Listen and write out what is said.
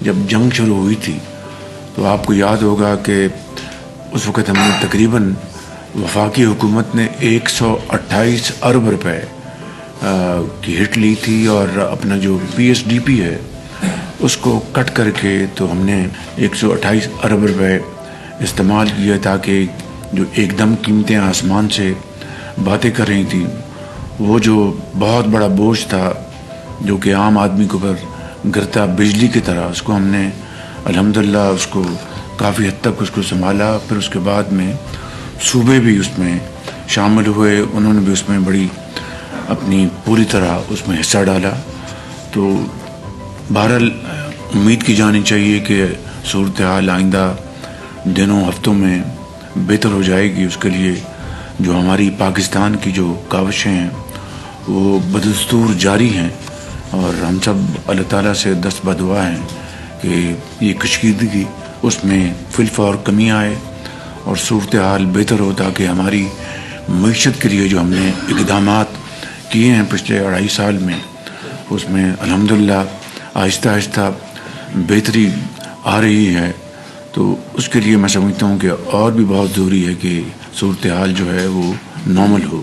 جب جنگ شروع ہوئی تھی تو آپ کو یاد ہوگا کہ اس وقت ہم نے تقریباً وفاقی حکومت نے 128 ارب روپے کی ہٹ لی تھی، اور اپنا جو PSDP ہے اس کو کٹ کر کے تو ہم نے 128 ارب روپے استعمال کیا، تاکہ جو ایک دم قیمتیں آسمان سے باتیں کر رہی تھیں، وہ جو بہت بڑا بوجھ تھا جو کہ عام آدمی کے اوپر گرتا بجلی کی طرح، اس کو ہم نے الحمدللہ اس کو کافی حد تک اس کو سنبھالا۔ پھر اس کے بعد میں صوبے بھی اس میں شامل ہوئے، انہوں نے بھی اس میں بڑی اپنی پوری طرح اس میں حصہ ڈالا۔ تو بہرحال امید کی جانی چاہیے کہ صورتحال آئندہ دنوں ہفتوں میں بہتر ہو جائے گی۔ اس کے لیے جو ہماری پاکستان کی جو کاوشیں ہیں وہ بدستور جاری ہیں، اور ہم سب اللہ تعالیٰ سے دست بدعا ہیں کہ یہ کشیدگی اس میں فی الفور کمی آئے اور صورتحال بہتر ہو، تاکہ ہماری معیشت کے لیے جو ہم نے اقدامات کیے ہیں پچھلے 2.5 سال میں، اس میں الحمدللہ آہستہ آہستہ بہتری آ رہی ہے۔ تو اس کے لیے میں سمجھتا ہوں کہ اور بھی بہت ضروری ہے کہ صورتحال جو ہے وہ نارمل ہو۔